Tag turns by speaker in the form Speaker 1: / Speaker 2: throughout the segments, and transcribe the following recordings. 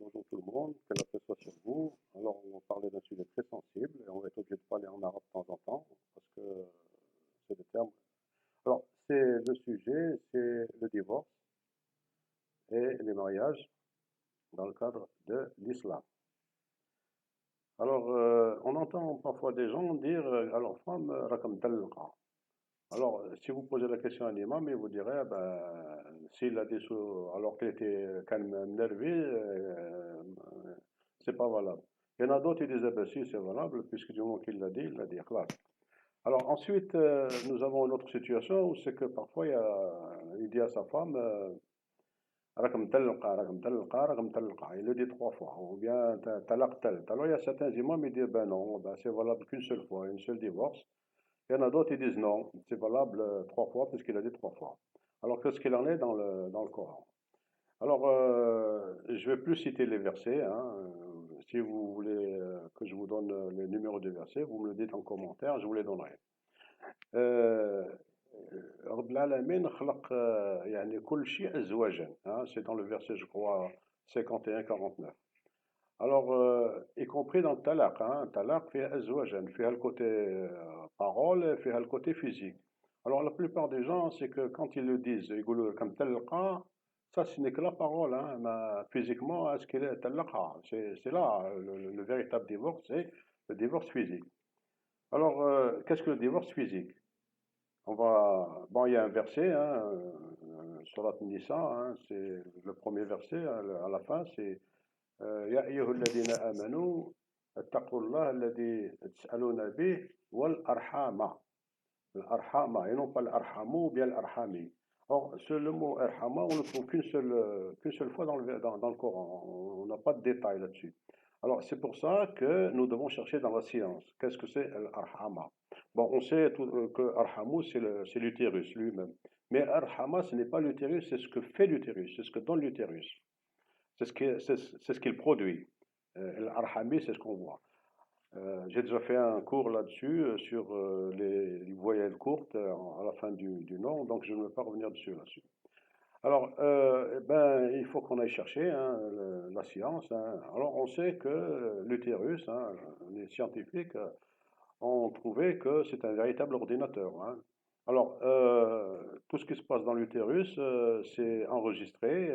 Speaker 1: Bonjour tout le monde, que la paix soit sur vous. Alors, on va parler d'un sujet très sensible et on va être obligé de parler en arabe de temps en temps parce que c'est des termes. Alors, c'est le sujet, c'est le divorce et les mariages dans le cadre de l'islam. Alors, on entend parfois des gens dire alors, femme, rakam talqa. Alors, si vous posez la question à l'imam, il vous dirait s'il a dit alors qu'il était calme, énervé, c'est pas valable. Il y en a d'autres qui disent, eh ben, si, c'est valable, puisque du moment qu'il l'a dit, il l'a dit. Clair. Alors ensuite, nous avons une autre situation où c'est que parfois il dit à sa femme, رقم تلقى رقم تلقى رقم تلقى. Il le dit trois fois, ou bien talaq tal. Alors il y a certains imams qui disent, ben non, ben, c'est valable qu'une seule fois, une seule divorce. Il y en a d'autres qui disent non, c'est valable trois fois, puisqu'il a dit trois fois. Alors qu'est-ce qu'il en est dans le Coran? Alors, je vais plus citer les versets, hein. Si vous voulez que je vous donne les numéros de versets, vous me le dites en commentaire, je vous les donnerai. Euh, رب العالمين خلق يعني كل شيء أزواجا, hein. C'est dans le verset, je crois, 51-49. Alors, y compris dans le talaq, hein. Talaq fait azwajan, fait le côté parole, fait le côté physique. Alors, la plupart des gens, c'est que quand ils le disent, ils disent comme talqa, ça, ce n'est que la parole, hein. Mais physiquement, est-ce qu'il est talaqa? C'est là, le véritable divorce, c'est le divorce physique. Alors, qu'est-ce que le divorce physique? Bon, il y a un verset, hein, Surat Nisa, hein, c'est le premier verset, à la fin, c'est يا أيها الذين آمنوا اتقوا الله الذي تسألون به والأرحام. L'arhama, et non pas l'arhamou ou bien l'arhami. Or, le mot arhama, on ne le trouve qu'une seule fois dans le Coran. On n'a pas de détails là-dessus. Alors, c'est pour ça que nous devons chercher dans la science. Qu'est-ce que c'est l'arhama? Bon, on sait que arhamou, c'est l'utérus lui-même. Mais arhama, ce n'est pas l'utérus, c'est ce que fait l'utérus, c'est ce que donne l'utérus. C'est ce qu'il produit. L'arhami, c'est ce qu'on voit. J'ai déjà fait un cours là-dessus, sur les voyelles courtes à la fin du nom, donc je ne vais pas revenir dessus là-dessus. Alors, il faut qu'on aille chercher, hein, la science, hein. Alors, on sait que l'utérus, hein, les scientifiques ont trouvé que c'est un véritable ordinateur, hein. Alors, tout ce qui se passe dans l'utérus, c'est enregistré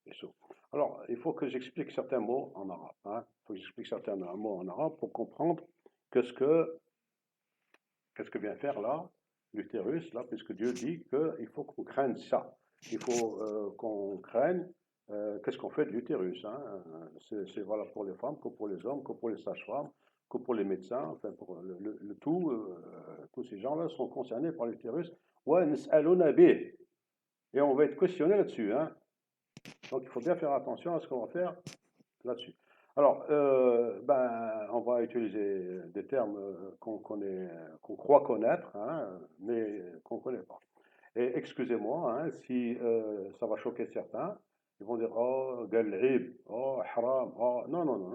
Speaker 1: et tout. Alors, il faut que j'explique certains mots en arabe, hein. Il faut que j'explique certains mots en arabe pour comprendre qu'est-ce que, qu'est-ce que vient faire là, l'utérus, là, puisque Dieu dit qu'il faut qu'on craigne ça. Il faut qu'on craigne qu'est-ce qu'on fait de l'utérus, hein. C'est valable pour les femmes, que pour les hommes, que pour les sages-femmes, que pour les médecins, enfin pour le tout, tous ces gens-là sont concernés par l'utérus. Ouais, nas'aluna bih. Et on va être questionné là-dessus, hein. Donc il faut bien faire attention à ce qu'on va faire là-dessus. Alors, on va utiliser des termes qu'on connaît, qu'on croit connaître, hein, mais qu'on ne connaît pas. Et excusez-moi, hein, si ça va choquer certains, ils vont dire oh, gal'ib, oh, haram, oh, non, non, non,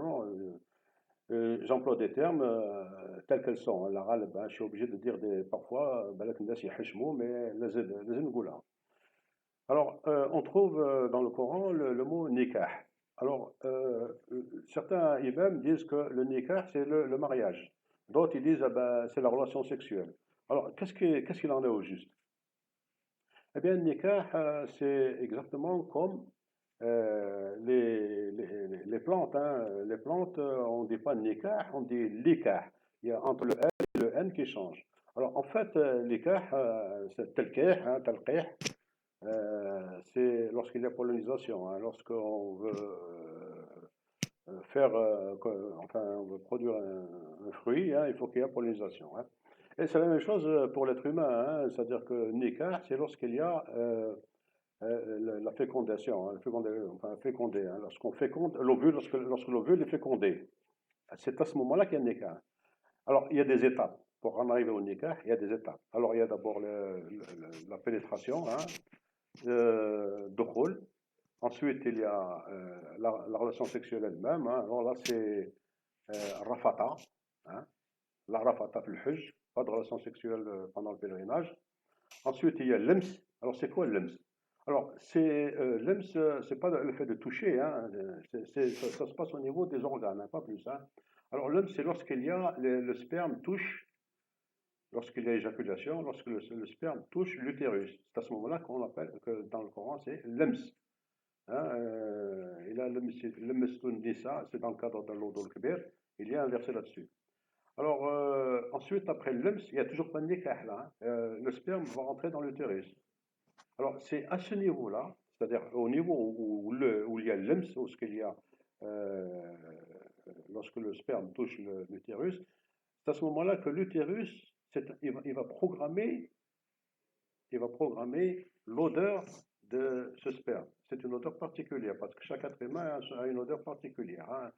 Speaker 1: non. J'emploie des termes tels qu'elles sont, hein. L'arabe, je suis obligé de dire parfois, balak الناس يحشموا, mais لازم نقولها. Alors, on trouve dans le Coran le mot nikah. Alors, certains imams disent que le nikah, c'est le mariage. D'autres, ils disent, c'est la relation sexuelle. Alors, qu'est-ce qu'il en est au juste? Eh bien, le nikah, c'est exactement comme les plantes, hein. Les plantes, on ne dit pas nikah, on dit likah. Il y a entre le L et le N qui change. Alors, en fait, likah, c'est talqih, hein, talqih. C'est lorsqu'il y a pollinisation, hein, lorsqu'on veut enfin, on veut produire un fruit, hein, il faut qu'il y ait pollinisation, hein. Et c'est la même chose pour l'être humain, hein, c'est-à-dire que nikah, c'est lorsqu'il y a la fécondation, hein, enfin fécondé, hein, lorsqu'on féconde l'ovule, lorsque l'ovule est fécondé. C'est à ce moment-là qu'il y a le nikah. Alors, il y a des étapes. Pour en arriver au nikah, il y a des étapes. Alors, il y a d'abord la pénétration, hein, dukhul. Ensuite, il y a la relation sexuelle elle-même, hein. Alors là, c'est rafata, hein. La rafata fil hajj, pas de relation sexuelle pendant le pèlerinage. Ensuite, il y a l'ems. Alors, c'est quoi l'ems? Alors, l'EMS, c'est pas le fait de toucher, hein, ça se passe au niveau des organes, hein, pas plus, hein. Alors, l'EMS, c'est lorsqu'il y a le sperme touche, lorsqu'il y a éjaculation, lorsque le sperme touche l'utérus. C'est à ce moment-là qu'on appelle, que dans le Coran, c'est l'EMS. Hein, et là, l'EMS dit ça, c'est dans le cadre de l'Odo al-Kbir, il y a un verset là-dessus. Alors, ensuite, après l'EMS, il n'y a toujours pas de nikah là, hein. Le sperme va rentrer dans l'utérus. Alors, c'est à ce niveau-là, c'est-à-dire au niveau où il y a l'EMS, où ce qu'il y a, euh, lorsque le sperme touche l'utérus, c'est à ce moment-là que l'utérus, il va programmer l'odeur de ce sperme. C'est une odeur particulière, parce que chaque être humain a une odeur particulière, hein.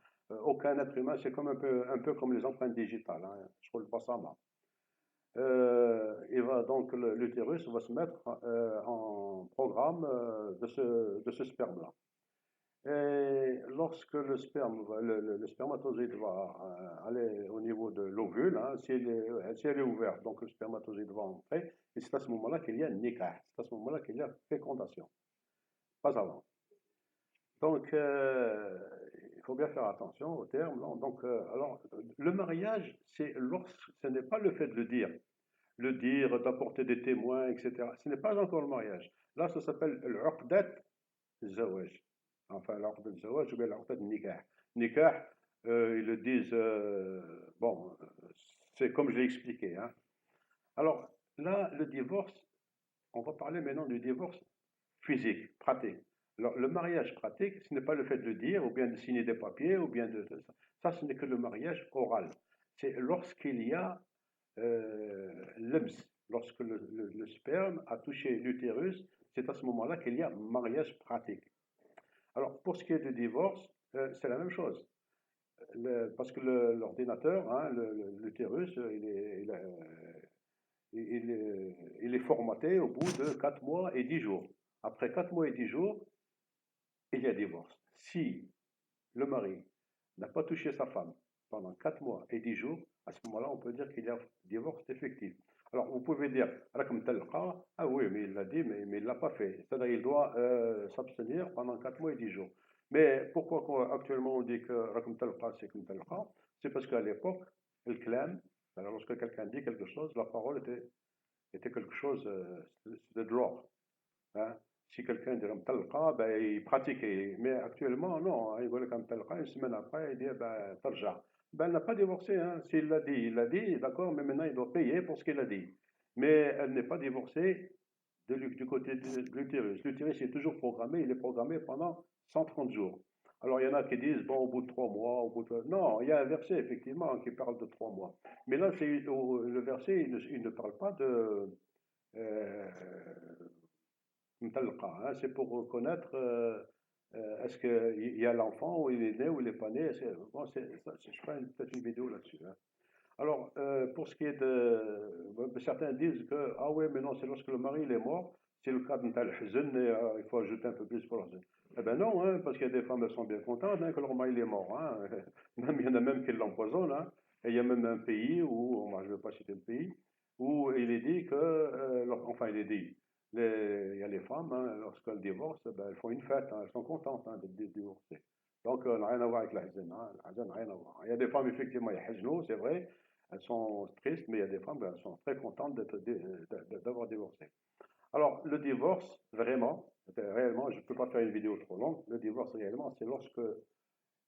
Speaker 1: Aucun être humain, c'est comme un peu comme les empreintes digitales, hein. Je ne pas ça, moi. Donc l'utérus va se mettre en programme de ce sperme-là. Et lorsque le spermatozoïde va aller au niveau de l'ovule, hein, si elle est ouverte, donc le spermatozoïde va entrer, et c'est à ce moment-là qu'il y a nikah, c'est à ce moment-là qu'il y a fécondation, pas avant. Donc, il faut bien faire attention aux termes. Donc, alors, le mariage, ce n'est pas le fait de le dire, d'apporter des témoins, etc. Ce n'est pas encore le mariage. Là, ça s'appelle l'uqdat zawaj. Enfin, l'uqdat zawaj ou bien l'uqdat nikah. Nikah, ils le disent, bon, c'est comme je l'ai expliqué, hein. Alors, là, le divorce, on va parler maintenant du divorce physique, pratique. Alors, le mariage pratique, ce n'est pas le fait de le dire, ou bien de signer des papiers, ou bien de ça. Ça, ce n'est que le mariage oral. C'est lorsqu'il y a l'EMS, lorsque le sperme a touché l'utérus, c'est à ce moment-là qu'il y a mariage pratique. Alors, pour ce qui est du divorce, c'est la même chose. Parce que l'ordinateur, hein, l'utérus, il est formaté au bout de 4 mois et 10 jours. Après 4 mois et 10 jours, il y a divorce. Si le mari n'a pas touché sa femme pendant 4 mois et 10 jours, à ce moment-là, on peut dire qu'il y a divorce effectif. Alors, vous pouvez dire, comme tel cas, ah oui, mais il l'a dit, mais il ne l'a pas fait. C'est-à-dire qu'il doit s'abstenir pendant 4 mois et 10 jours. Mais pourquoi actuellement on dit que comme tel cas, c'est comme tel cas? C'est parce qu'à l'époque, le clan, alors lorsque quelqu'un dit quelque chose, la parole était quelque chose de l'or, hein. Si quelqu'un dit comme tel cas, ben, il pratiquait. Mais actuellement, non, hein, il voit comme tel cas, une semaine après, il dit, ben, tarja. Ben, elle n'a pas divorcé, hein. S'il l'a dit, il l'a dit, d'accord, mais maintenant il doit payer pour ce qu'il a dit. Mais elle n'est pas divorcée du côté de l'utérus. L'utérus est toujours programmé, il est programmé pendant 130 jours. Alors il y en a qui disent, bon, au bout de 3 mois, au bout de... Non, il y a un verset, effectivement, qui parle de 3 mois. Mais là, le verset, il ne parle pas de... euh, hein. C'est pour reconnaître est-ce qu'il y a l'enfant, ou il est né, ou il n'est pas né. Bon, je ferai peut-être une vidéo là-dessus, hein. Alors, pour ce qui est certains disent que, ah oui, mais non, c'est lorsque le mari il est mort, c'est le cas de Ntal Huzn, et il faut ajouter un peu plus pour leur. Eh ben non, hein, parce qu'il y a des femmes, elles sont bien contentes, hein, que leur mari il est mort, hein. Même, il y en a même qui l'empoisonnent, hein. Et il y a même un pays où, moi je ne vais pas citer le pays, où il est dit que, enfin il est dit, il y a les femmes, hein, lorsqu'elles divorcent, ben, elles font une fête, hein, elles sont contentes, hein, d'être divorcées. Donc, n'a rien à voir avec la Huzn, hein. La Huzn n'a rien à voir. Il y a des femmes, effectivement, il y a Hajnou, c'est vrai, elles sont tristes, mais il y a des femmes, elles sont très contentes d'avoir divorcé. Alors, le divorce, vraiment, réellement, je ne peux pas faire une vidéo trop longue, le divorce réellement, c'est lorsque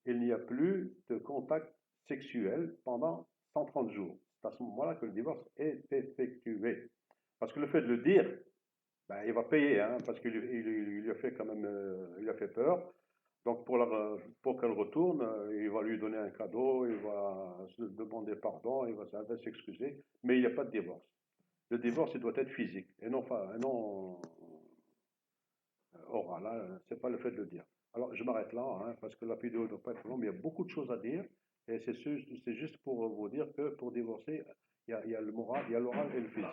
Speaker 1: il n'y a plus de contact sexuel pendant 130 jours. C'est à ce moment-là que le divorce est effectué. Parce que le fait de le dire, ben, il va payer, hein, parce qu'il lui a fait quand même, il a fait peur. Donc pour qu'elle retourne, il va lui donner un cadeau, il va se demander pardon, elle va s'excuser, mais il n'y a pas de divorce. Le divorce, il doit être physique et non oral, hein, c'est pas le fait de le dire. Alors je m'arrête là, hein, parce que la vidéo ne doit pas être longue, mais il y a beaucoup de choses à dire, et c'est juste pour vous dire que pour divorcer, il y a le moral, il y a l'oral et le physique.